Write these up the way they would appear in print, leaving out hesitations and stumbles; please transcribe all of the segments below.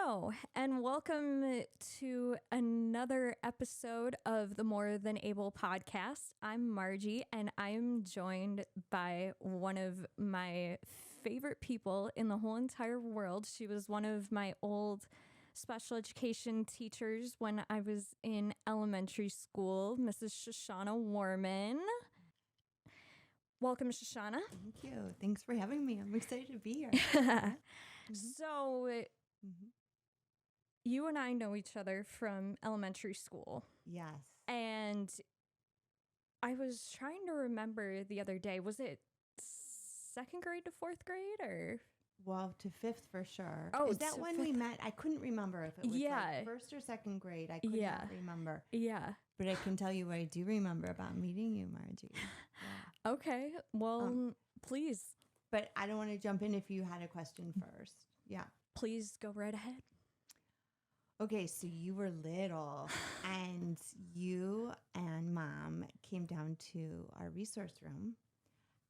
Hello, and welcome to another episode of the More Than Able podcast. I'm Margie, and I am joined by one of my favorite people in the whole entire world. She was one of my old special education teachers when I was in elementary school, Mrs. Shoshana Warman. Welcome, Shoshana. Thank you. Thanks for having me. I'm excited to be here. So, you and I know each other from elementary school. Yes. And I was trying to remember the other day, was it second grade to fourth grade or? Well, to fifth for sure. Oh, is that when we met? I couldn't remember if it was like first or second grade. I could not remember. Yeah. But I can tell you what I do remember about meeting you, Margie. Yeah. Okay. Well, please. But I don't want to jump in if you had a question first. Yeah. Please go right ahead. Okay, so you were little and you and Mom came down to our resource room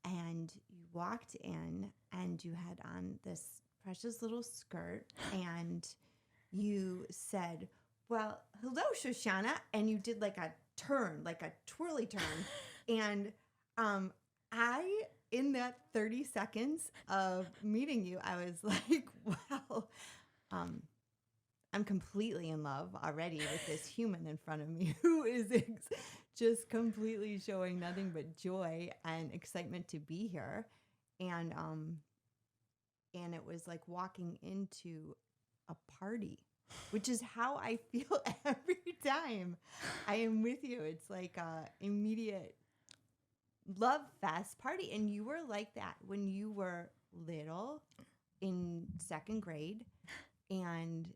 and you walked in and you had on this precious little skirt and you said, well, hello, Shoshana. And you did like a turn, like a twirly turn. And in that 30 seconds of meeting you, I was like, wow, I'm completely in love already with this human in front of me who is just completely showing nothing but joy and excitement to be here. And it was like walking into a party, which is how I feel every time I am with you. It's like a immediate love fest party. And you were like that when you were little in second grade. And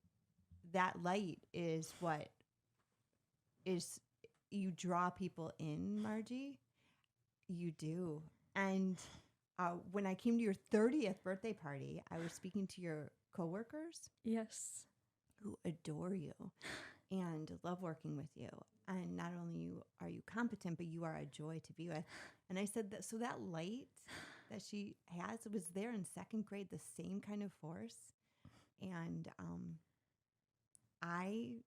that light is what is, you draw people in, Margie. You do. And when I came to your 30th birthday party, I was speaking to your coworkers. Yes. Who adore you and love working with you. And not only are you competent, but you are a joy to be with. And I said that, so that light that she has was there in second grade, the same kind of force. And I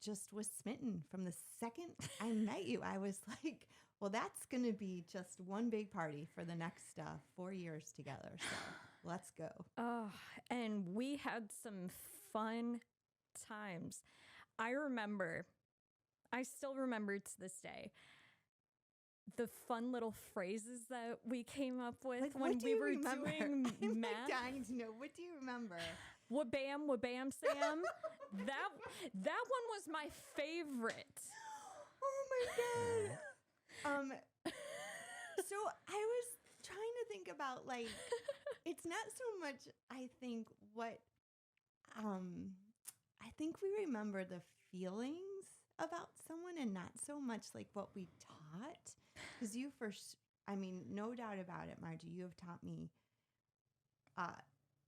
just was smitten from the second I met you. I was like, well, that's going to be just one big party for the next 4 years together. So let's go. Oh, and we had some fun times. I still remember to this day, the fun little phrases that we came up with like, when we were remember? doing I'm math. Like dying to know. What do you remember? Wa-bam, Sam. that one was my favorite. Oh my God. So I was trying to think about, like, it's not so much, I think, what, I think we remember the feelings about someone and not so much like what we taught. Because you first, I mean, no doubt about it, Margie, you have taught me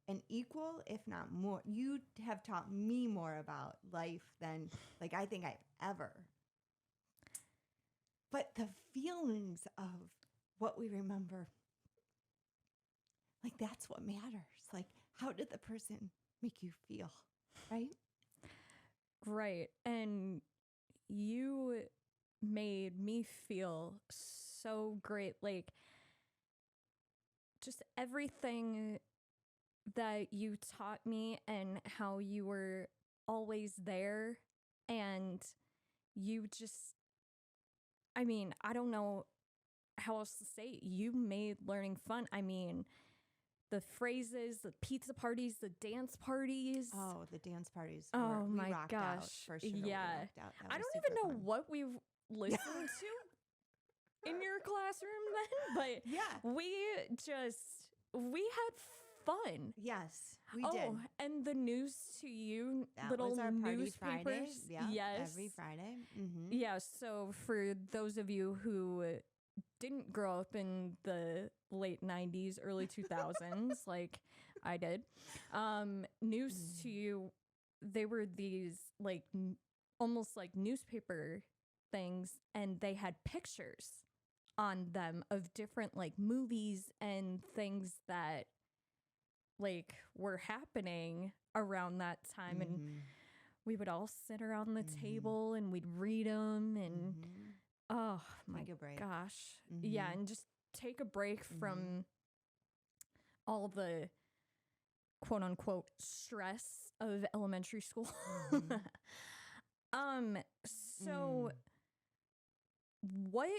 an equal, if not more. You have taught me more about life than, like, I think I've ever. But the feelings of what we remember, like, that's what matters. Like, how did the person make you feel, right? Right. And you made me feel so great. Like, just everything that you taught me and how you were always there. And you just, I mean, I don't know how else to say it. You made learning fun. I mean, the phrases, the pizza parties, the dance parties. Oh, the dance parties. Oh we my rocked gosh. Out, for sure. Yeah. I don't even know what we listened to in your classroom then, but yeah, we had fun. Yes, we did. Oh, and the News to You that little was our party newspapers. Friday. Yeah, yes. Every Friday. Mm-hmm. Yeah, so for those of you who didn't grow up in the late 90s, early 2000s, like I did, News to You, they were these like almost like newspaper things, and they had pictures on them of different like movies and things that like were happening around that time. And we would all sit around the table and we'd read them and oh my Take a break. gosh. Yeah, and just take a break from all the quote unquote stress of elementary school. So what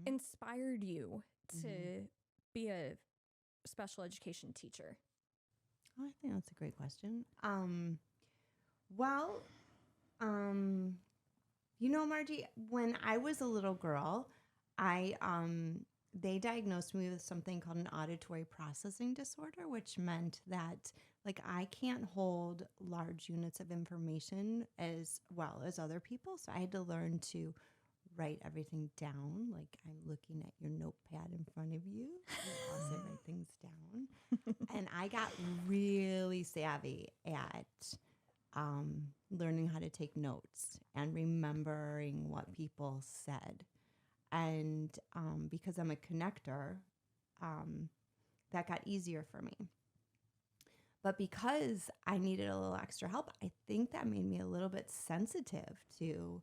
inspired you to be a special education teacher? Oh, I think that's a great question. Well, you know, Margie, when I was a little girl, they diagnosed me with something called an auditory processing disorder, which meant that like I can't hold large units of information as well as other people. So I had to learn to write everything down. Like I'm looking at your notepad in front of you. You also write things down. And I got really savvy at learning how to take notes and remembering what people said. And because I'm a connector, that got easier for me. But because I needed a little extra help, I think that made me a little bit sensitive to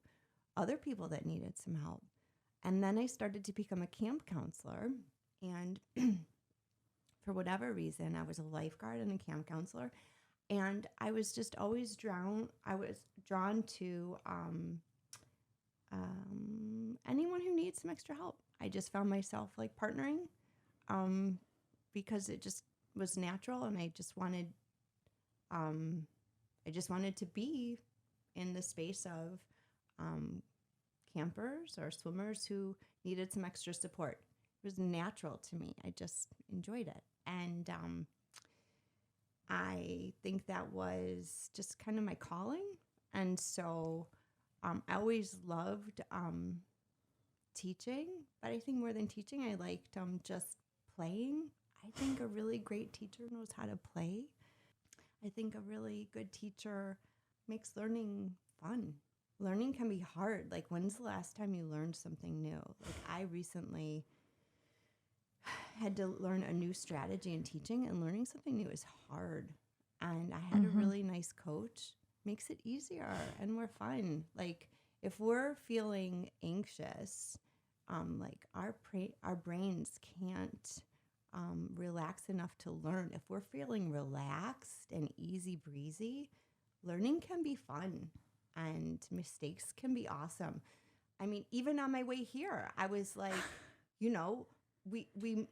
other people that needed some help. And then I started to become a camp counselor. And for whatever reason, I was a lifeguard and a camp counselor. And I was just always drawn to anyone who needs some extra help. I just found myself like partnering because it just was natural, and I just wanted to be in the space of campers or swimmers who needed some extra support. It was natural to me. I just enjoyed it. And I think that was just kind of my calling. And so I always loved teaching, but I think more than teaching, I liked just playing. I think a really great teacher knows how to play. I think a really good teacher makes learning fun. Learning can be hard. Like, when's the last time you learned something new? Like, I recently had to learn a new strategy in teaching, and learning something new is hard. And I had a really nice coach. Makes it easier and more fun. Like, if we're feeling anxious, like our brains can't relax enough to learn. If we're feeling relaxed and easy breezy, learning can be fun and mistakes can be awesome. I mean, even on my way here, I was like, you know, we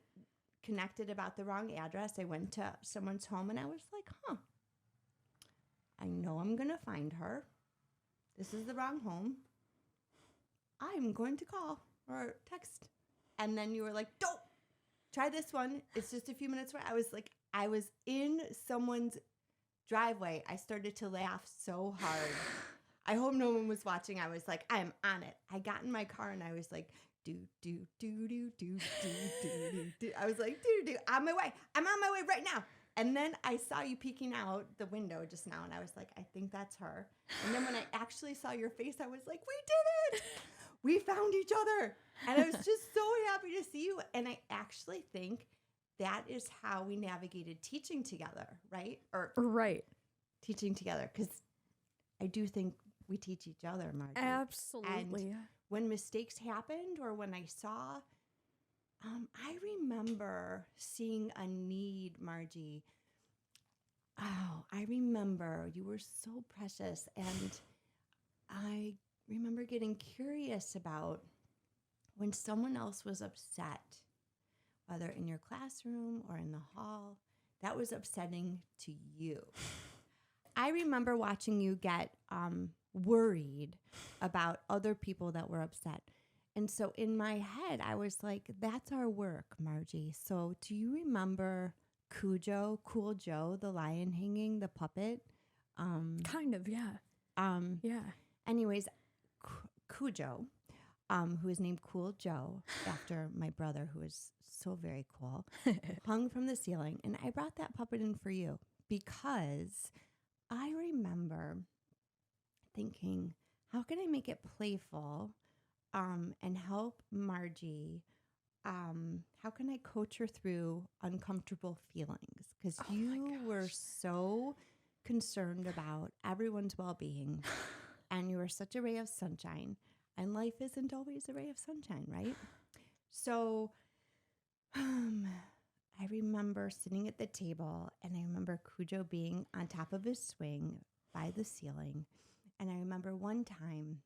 connected about the wrong address. I went to someone's home and I was like, I know I'm going to find her. This is the wrong home. I'm going to call or text. And then you were like, don't try this one. It's just a few minutes away. I was in someone's driveway. I started to laugh so hard. I hope no one was watching. I was like, I'm on it. I got in my car and I was like, do. I was like, do. On my way. I'm on my way right now. And then I saw you peeking out the window just now, and I was like, I think that's her. And then when I actually saw your face, I was like, we did it. We found each other. And I was just so happy to see you. And I actually think that is how we navigated teaching together, right? Or teaching together, because I do think we teach each other, Margie. Absolutely. And when mistakes happened or when I saw... I remember seeing a need, Margie. Oh, I remember you were so precious. And I remember getting curious about when someone else was upset, whether in your classroom or in the hall, that was upsetting to you. I remember watching you get worried about other people that were upset. And so in my head, I was like, that's our work, Margie. So do you remember Cool Joe, the lion hanging, the puppet? Kind of, yeah. Yeah. Anyways, Cujo, who is named Cool Joe after my brother, who is so very cool, hung from the ceiling. And I brought that puppet in for you because I remember thinking, how can I make it playful? And help Margie. How can I coach her through uncomfortable feelings? because Oh my you were gosh. so concerned about everyone's well-being, and you were such a ray of sunshine. And life isn't always a ray of sunshine, right? So I remember sitting at the table, and I remember Cujo being on top of his swing by the ceiling. And I remember one time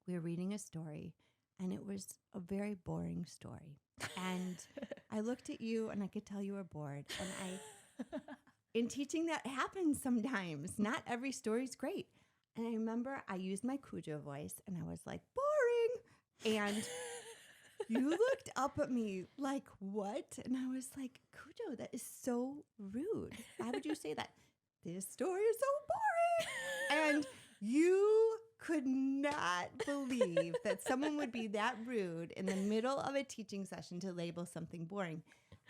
we were reading a story, and it was a very boring story. And I looked at you, and I could tell you were bored. And in teaching, that happens sometimes. Not every story's great. And I remember I used my Cujo voice, and I was like, boring. And you looked up at me like, what? And I was like, Cujo, that is so rude. Why would you say that? This story is so boring. And you could not believe that someone would be that rude in the middle of a teaching session to label something boring.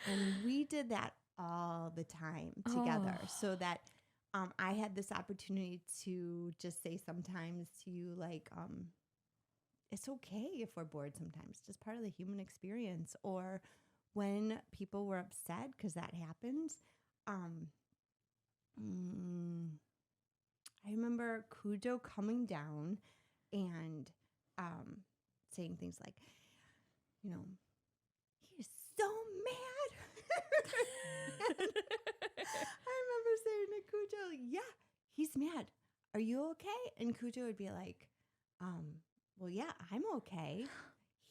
And we did that all the time together, so that I had this opportunity to just say sometimes to you, like, it's okay if we're bored sometimes, just part of the human experience. Or when people were upset, because that happens. I remember Cujo coming down and saying things like, you know, he is so mad. I remember saying to Cujo, yeah, he's mad. Are you okay? And Cujo would be like, well, yeah, I'm okay.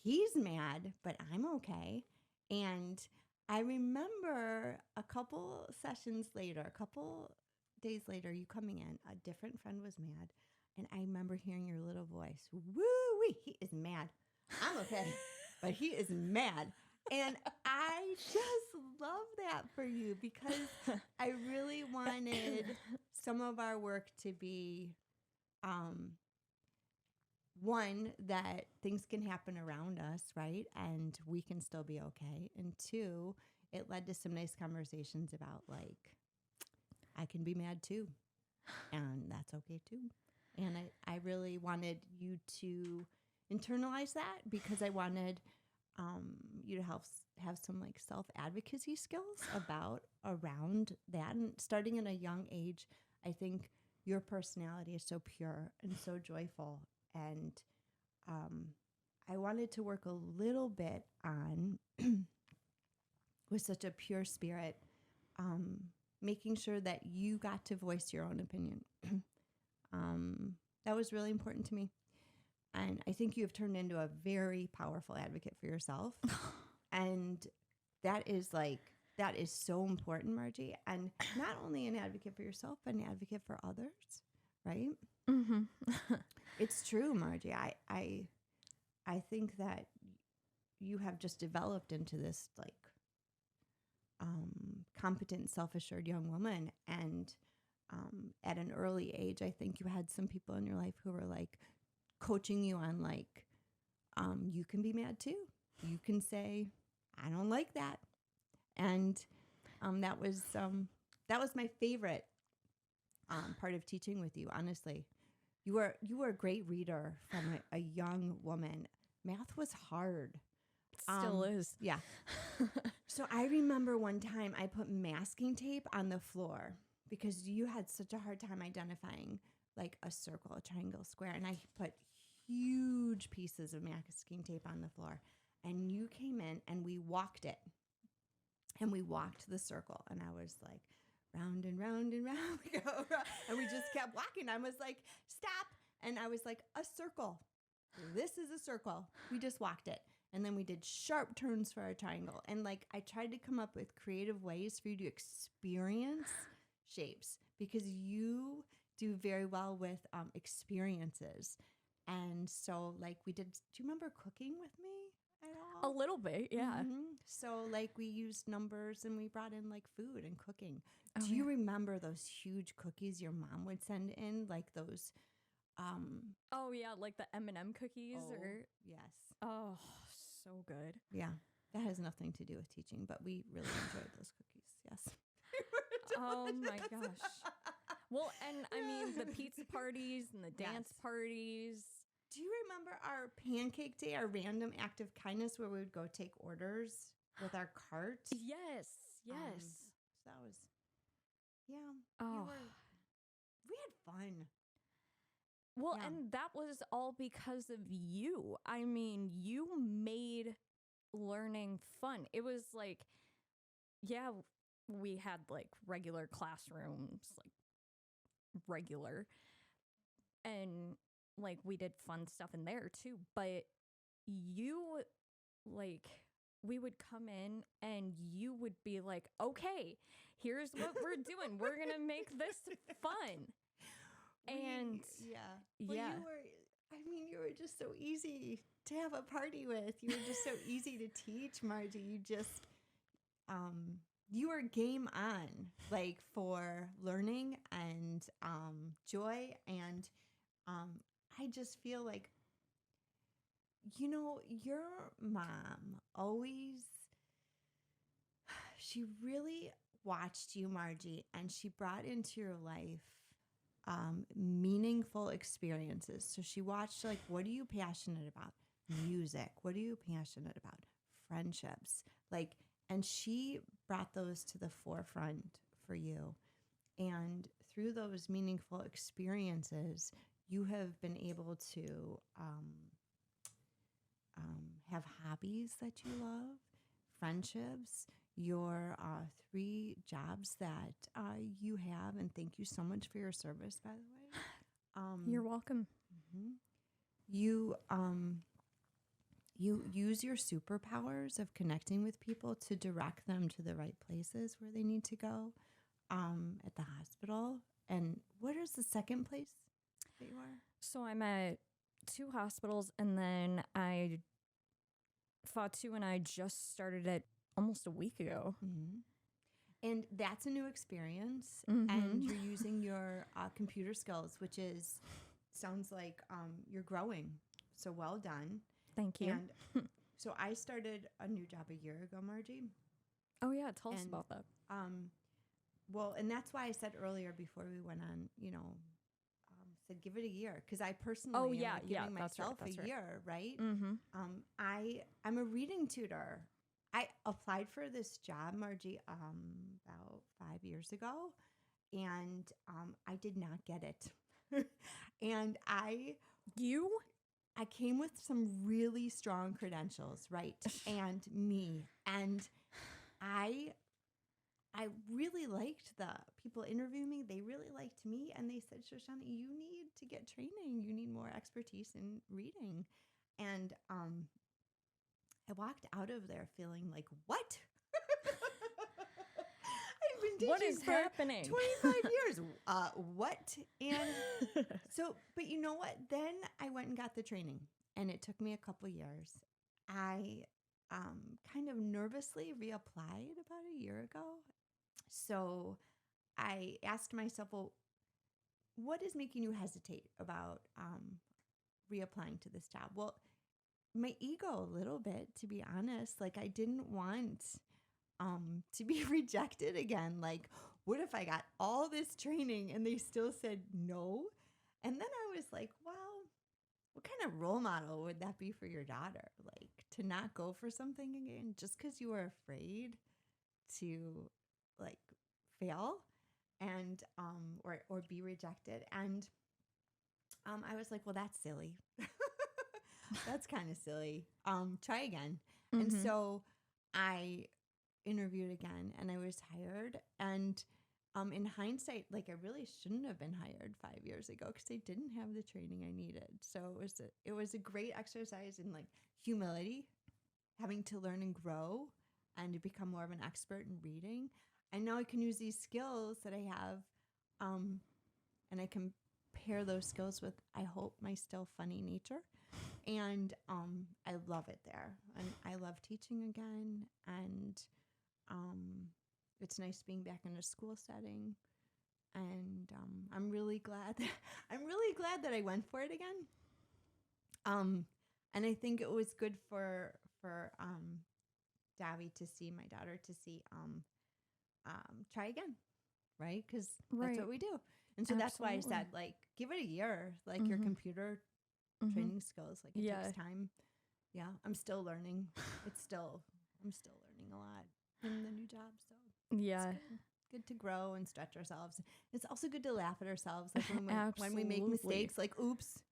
He's mad, but I'm okay. And I remember a couple sessions later, a couple days later, you coming in, a different friend was mad. And I remember hearing your little voice, woo-wee, he is mad. I'm okay, but he is mad. And I just love that for you, because I really wanted some of our work to be, one, that things can happen around us, right? And we can still be okay. And two, it led to some nice conversations about, like, I can be mad too, and that's okay too. And I really wanted you to internalize that, because I wanted you to have some, like, self-advocacy skills around that. And starting at a young age, I think your personality is so pure and so joyful. And I wanted to work a little bit on, with such a pure spirit, making sure that you got to voice your own opinion. That was really important to me. And I think you have turned into a very powerful advocate for yourself. And that is so important, Margie. And not only an advocate for yourself, but an advocate for others, right? Mm-hmm. It's true, Margie. I think that you have just developed into this, like, competent, self-assured young woman. And at an early age, I think you had some people in your life who were, like, coaching you on, like, you can be mad too. You can say, I don't like that. And that was my favorite part of teaching with you, honestly. You were a great reader from a young woman. Math was hard. Still is. Yeah. So I remember one time I put masking tape on the floor, because you had such a hard time identifying, like, a circle, a triangle, square. And I put huge pieces of masking tape on the floor. And you came in and we walked it. And we walked the circle. And I was like, round and round and round we go. And we just kept walking. I was like, stop. And I was like, a circle. This is a circle. We just walked it. And then we did sharp turns for our triangle. And, like, I tried to come up with creative ways for you to experience shapes, because you do very well with experiences. And so, like, do you remember cooking with me at all? A little bit, yeah. Mm-hmm. So, like, we used numbers and we brought in, like, food and cooking. Oh, Do you yeah. remember those huge cookies your mom would send in? Like those. Oh, yeah, like the M&M cookies Yes. Oh, so good. Yeah. That has nothing to do with teaching, but we really enjoyed those cookies. Yes. Oh my gosh. Well, and I mean the pizza parties and the dance parties. Do you remember our pancake day, our random act of kindness, where we would go take orders with our cart? Yes. So That was, yeah. Oh. We had fun. Well, Yeah. and that was all because of you. I mean, you made learning fun. It was like, yeah, we had like regular classrooms, like regular, and like we did fun stuff in there too. But you, like, we would come in and you would be like, okay, here's what we're doing. We're going to make this fun. And Well, yeah. you were just so easy to have a party with. You were just so easy to teach, Margie. You just, you were game on, like, for learning and joy. And I just feel like, your mom always, she really watched you, Margie, and she brought into your life meaningful experiences. So she watched, like, what are you passionate about? Music. What are you passionate about? Friendships. Like, and she brought those to the forefront for you. And through those meaningful experiences, you have been able to have hobbies that you love, friendships, your 3 jobs that you have. And thank you so much for your service, by the way. You're welcome. Mm-hmm. You use your superpowers of connecting with people to direct them to the right places where they need to go at the hospital. And what is the second place that you are? So I'm at 2 hospitals, and then I fought 2, and I just started it almost a week ago. Mm-hmm. And that's a new experience. Mm-hmm. And you're using your computer skills, which sounds like you're growing. So well done. Thank you. And so I started a new job a year ago, Margie. Oh, yeah. Tell us about that. Well, and that's why I said earlier before we went on, said give it a year. Because I personally am giving myself a year, right? Mm-hmm. I'm a reading tutor. I applied for this job, Margie, about 5 years ago, and I did not get it. And I came with some really strong credentials, right? And I really liked the people interviewing me. They really liked me, and they said, Shoshana, you need to get training. You need more expertise in reading. And I walked out of there feeling like, what? I've been teaching what is for happening? 25 years. What? And so, but you know what? Then I went and got the training, and it took me a couple years. I kind of nervously reapplied about a year ago. So I asked myself, well, what is making you hesitate about reapplying to this job? Well, my ego a little bit, to be honest. Like, I didn't want to be rejected again. Like, what if I got all this training and they still said no? And then I was like, well, what kind of role model would that be for your daughter? Like, to not go for something again just because you were afraid to, like, fail and or be rejected. And I was like, well, that's silly. That's kind of silly. Try again. Mm-hmm. And so I interviewed again, and I was hired. And in hindsight, like, I really shouldn't have been hired 5 years ago because I didn't have the training I needed. So it was a great exercise in, like, humility, having to learn and grow and to become more of an expert in reading. And now I can use these skills that I have, and I can pair those skills with, I hope, my still funny nature. And I love it there. And I love teaching again. And it's nice being back in a school setting. And I'm really glad that I went for it again. And I think it was good for Davi to see, my daughter to see, try again, right? Because that's what we do. And so that's why I said, like, give it a year, like, your computer training skills, like, it takes time. Yeah, I'm still learning. I'm still learning a lot in the new job. So yeah, good to grow and stretch ourselves. It's also good to laugh at ourselves, like when we make Absolutely. mistakes, like oops,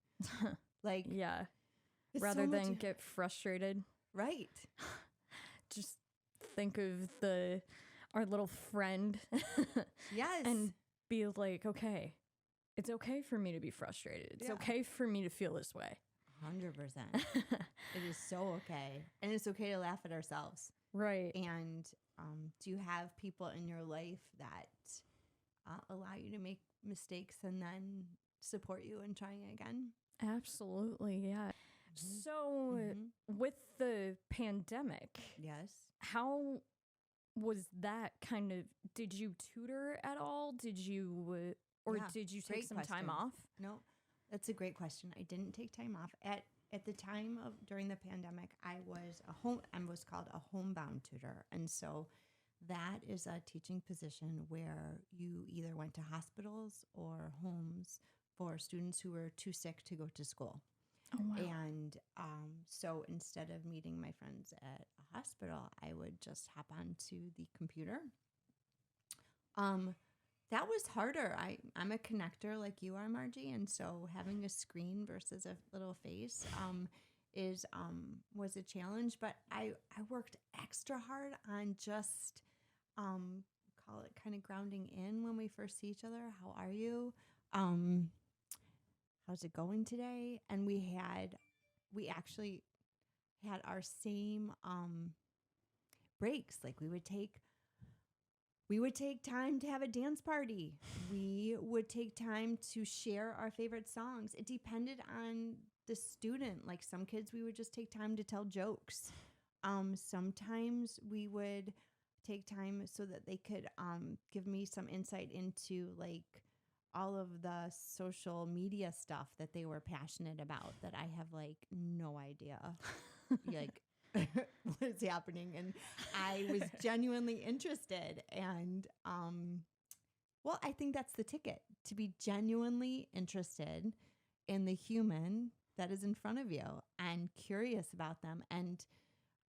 like Yeah. it's Rather so much- than get frustrated, right. just think of our little friend Yes, and be like, okay, it's okay for me to be frustrated. It's Yeah. okay for me to feel this way. 100%. It is so okay, and it's okay to laugh at ourselves. Right. And do you have people in your life that allow you to make mistakes and then support you in trying again? Absolutely. Yeah. Mhm. So, with the pandemic, Yes. how was that kind of, did you tutor at all? Did you, or Yeah, did you take great some time question. off? No, that's a great question. I didn't take time off at the time of during the pandemic. I was called a homebound tutor, and so that is a teaching position where you either went to hospitals or homes for students who were too sick to go to school. Oh, wow. And so instead of meeting my friends at a hospital, I would just hop onto the computer. That was harder. I'm a connector like you are, Margie, and so having a screen versus a little face was a challenge. But I worked extra hard on just call it kind of grounding in when we first see each other. How are you? How's it going today? And we actually had our same breaks. Like we would take time to have a dance party. We would take time to share our favorite songs. It depended on the student. Like some kids, we would just take time to tell jokes. Sometimes we would take time so that they could give me some insight into like all of the social media stuff that they were passionate about that I have like no idea like what's happening. And I was genuinely interested. And well, I think that's the ticket, to be genuinely interested in the human that is in front of you and curious about them. And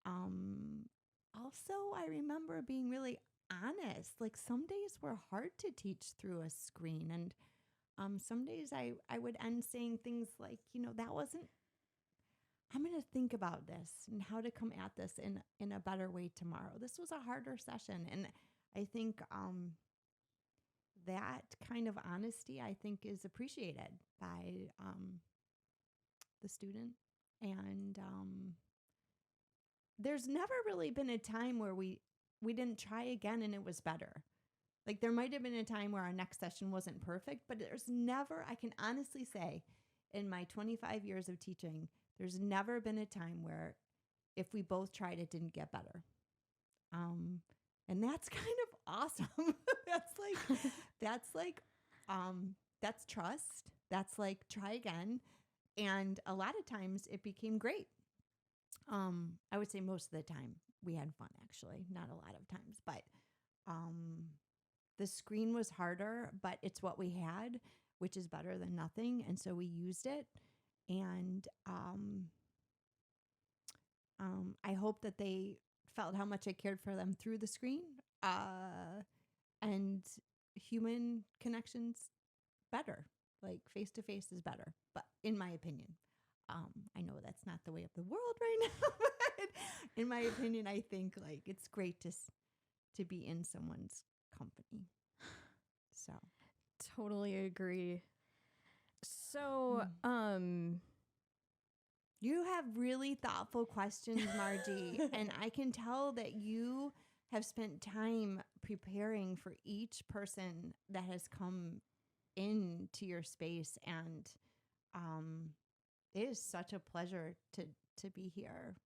also, I remember being really honest. Like some days were hard to teach through a screen. And some days I would end saying things like, that wasn't, I'm going to think about this and how to come at this in a better way tomorrow. This was a harder session. And I think that kind of honesty, I think, is appreciated by the student. And there's never really been a time where we didn't try again and it was better. Like there might have been a time where our next session wasn't perfect, but there's never, I can honestly say, in my 25 years of teaching, there's never been a time where if we both tried, it didn't get better. And that's kind of awesome. That's trust. That's like, try again. And a lot of times it became great. I would say most of the time we had fun, actually, not a lot of times, but the screen was harder, but it's what we had, which is better than nothing. And so we used it. And I hope that they felt how much I cared for them through the screen. And human connections better, like face to face is better, but in my opinion. I know that's not the way of the world right now, but in my opinion, I think like it's great to be in someone's company. So Totally agree. So, you have really thoughtful questions, Margie, and I can tell that you have spent time preparing for each person that has come into your space, and it is such a pleasure to be here.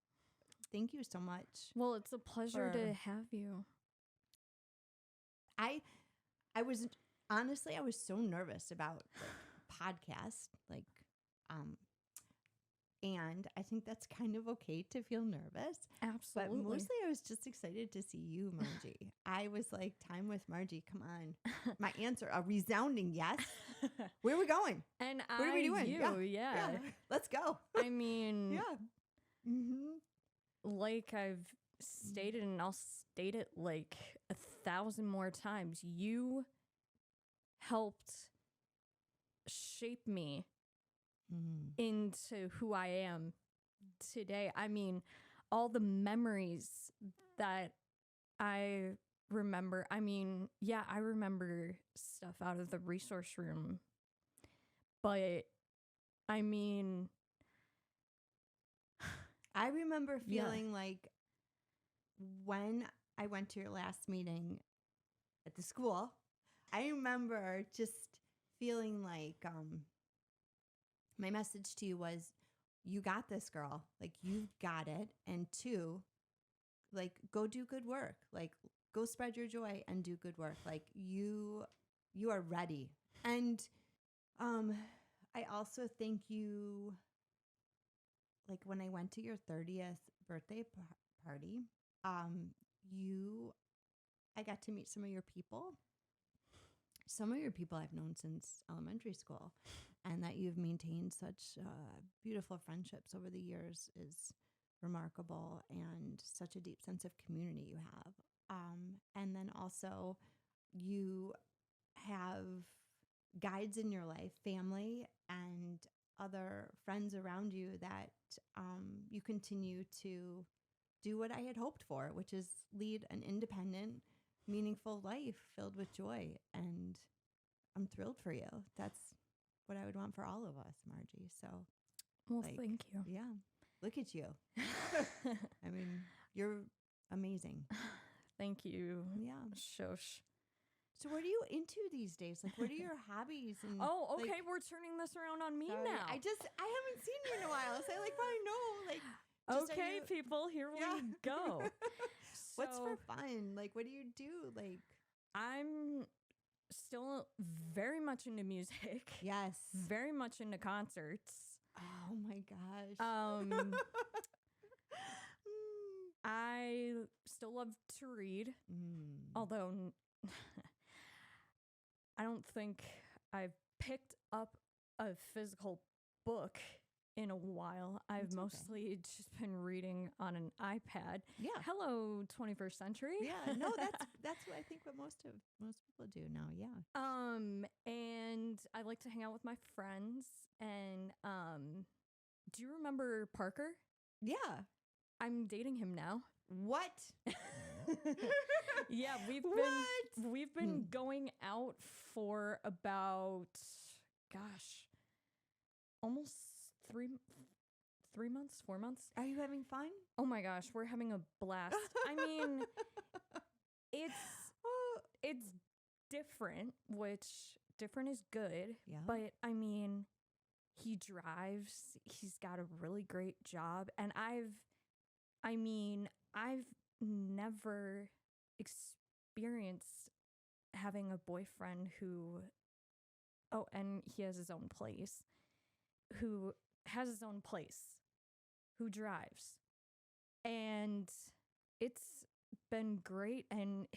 Thank you so much. Well, it's a pleasure to have you. I was honestly, I was so nervous about podcast, and I think that's kind of okay to feel nervous. Absolutely. But mostly I was just excited to see you, Margie. I was like, time with Margie, come on. My answer, a resounding yes. Where are we going? And what are we doing? Yeah. Let's go. I mean, yeah. like I've stated, and I'll state it like 1,000 more times, you helped shape me into who I am today. I mean, all the memories that I remember. I mean, yeah, I remember stuff out of the resource room, but I mean, I remember feeling like when I went to your last meeting at the school, I remember just feeling like my message to you was, you got this, girl. Like, you've got it. And two, like, go do good work. Like, go spread your joy and do good work. Like, you are ready. And I also think you, like, when I went to your 30th birthday party, I got to meet some of your people. Some of your people I've known since elementary school, and that you've maintained such beautiful friendships over the years is remarkable, and such a deep sense of community you have. And then also you have guides in your life, family and other friends around you, that you continue to do what I had hoped for, which is lead an independent, meaningful life filled with joy. And I'm thrilled for you. That's what I would want for all of us, Margie. So, well, thank you. Yeah. Look at you. I mean, you're amazing. Thank you. Yeah. Shosh. So what are you into these days? Like, what are your hobbies? And oh, okay. like, we're turning this around on me sorry, now. I haven't seen you in a while. So I like want to know, like, just, okay, people, here we go. What's for fun? Like, what do you do? Like, I'm still very much into music. Yes. Very much into concerts. Oh my gosh. I still love to read, although I don't think I've picked up a physical book in a while. I've mostly just been reading on an iPad. Yeah. Hello, 21st century. Yeah. No, that's what I think what most people do now. Yeah. And I like to hang out with my friends. And do you remember Parker? Yeah. I'm dating him now. What? Yeah, we've been going out for about, gosh, almost 4 months. Are you having fun? Oh my gosh, we're having a blast. I mean, it's different, which different is good. Yeah. But I mean, he drives. He's got a really great job, and I've never experienced having a boyfriend who, and he has his own place, who drives. And it's been great. And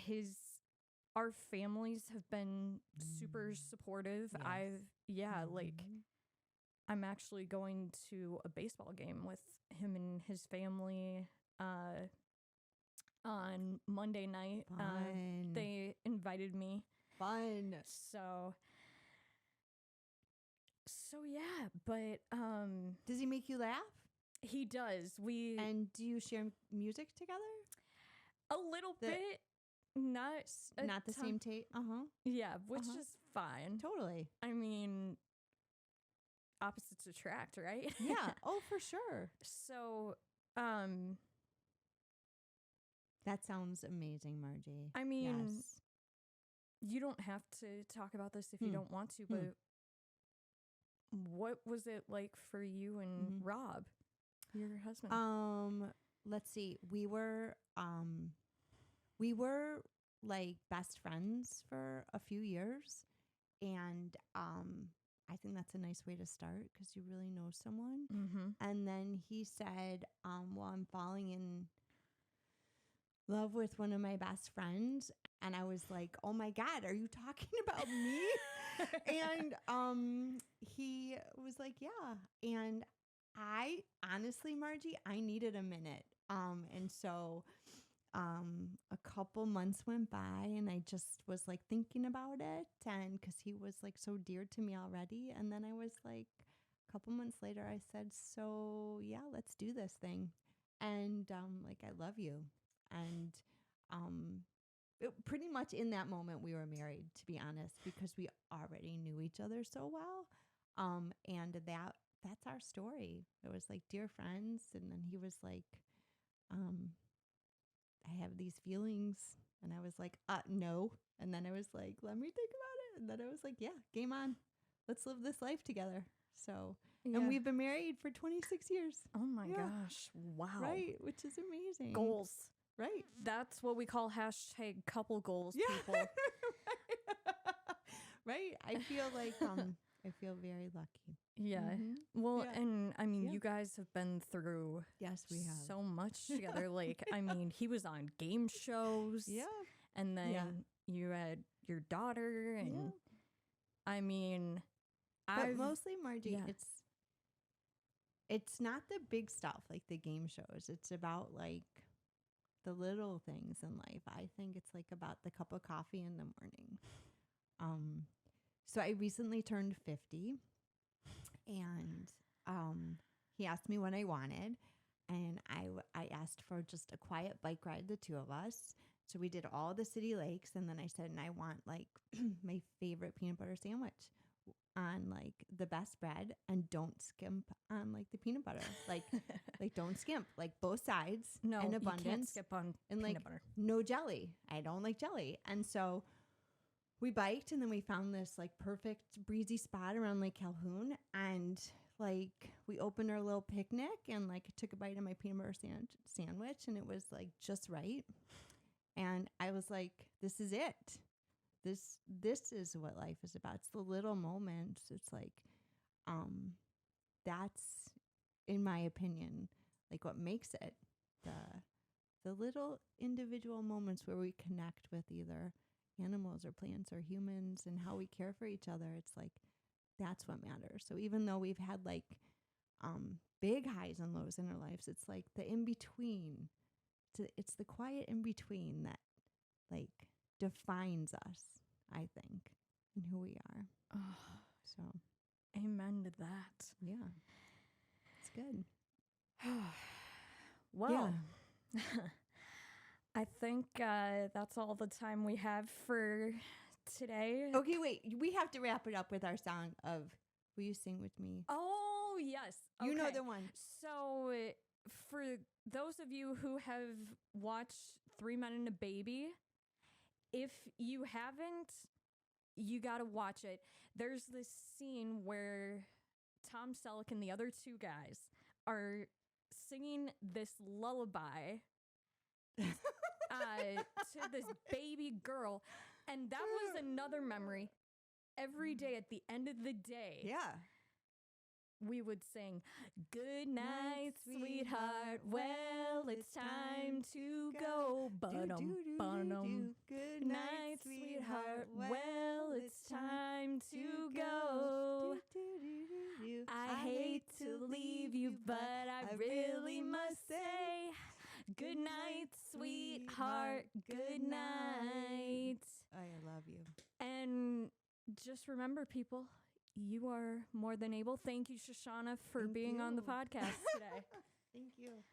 our families have been super supportive. Yes. I'm actually going to a baseball game with him and his family on Monday night. Fun. They invited me. Fun. So yeah, but does he make you laugh? He does. And do you share music together? A little bit. Not the same tape. Yeah, which is fine. Totally. I mean, opposites attract, right? Yeah. Oh, for sure. So, that sounds amazing, Margie. I mean, yes. You don't have to talk about this if you don't want to, but what was it like for you and Rob, your husband? Let's see. We were like best friends for a few years, and I think that's a nice way to start because you really know someone. And then he said, well, I'm falling in love with one of my best friends. And I was like, oh my God, are you talking about me? And he was like, yeah. And I honestly, Margie, I needed a minute. And so a couple months went by and I just was like thinking about it, and because he was like so dear to me already. And then I was like, a couple months later, I said, so yeah, let's do this thing. And like, I love you. And pretty much in that moment we were married, to be honest, because we already knew each other so well. And that's our story. It was like dear friends. And then he was like, I have these feelings. And I was like, no. And then I was like, let me think about it. And then I was like, yeah, game on. Let's live this life together. So, and we've been married for 26 years. Oh my gosh. Wow. Right. Which is amazing. Goals. Right. That's what we call hashtag couple goals, people. Right. I feel like, I feel very lucky. Yeah. Mm-hmm. Well, and I mean, you guys have been through yes, we have so much together. Like, I mean, he was on game shows. Yeah. And then you had your daughter. And I mean, but mostly, Margie, it's not the big stuff like the game shows. It's about like the little things in life. I think it's like about the cup of coffee in the morning. So I recently turned 50, and he asked me what I wanted, and I asked for just a quiet bike ride, the two of us. So we did all the city lakes, and then I said, and I want like my favorite peanut butter sandwich on like the best bread, and don't skimp on like the peanut butter. Like don't skimp, like both sides. No, in abundance. You can't skip on and peanut like butter. No jelly. I don't like jelly. And so we biked, and then we found this like perfect breezy spot around Lake Calhoun, and like we opened our little picnic, and like I took a bite of my peanut butter sandwich, and it was like just right. And I was like, this is it. This is what life is about. It's the little moments. It's like, that's, in my opinion, like what makes it the little individual moments where we connect with either animals or plants or humans, and how we care for each other. It's like, that's what matters. So even though we've had like, big highs and lows in our lives, it's like the in between. It's the quiet in between that like defines us, I think, and who we are. Oh, so amen to that. Yeah, it's good. Well, I think that's all the time we have for today. Okay, wait. We have to wrap it up with our song of "Will You Sing With Me?" Oh, yes. Okay. You know the one. So for those of you who have watched 3 Men and a Baby, if you haven't, you got to watch it. There's this scene where Tom Selleck and the other two guys are singing this lullaby to this baby girl. And that was another memory. Every day at the end of the day, we would sing, "Good night, sweetheart. Well, it's time to go. Ba-dum. Good night, sweetheart. Well, it's time to go. I hate to leave you, but I really must say, good night, sweetheart. Good night." I love you. And just remember, people, you are more than able. Thank you, Shoshana, for being on the podcast today. Thank you.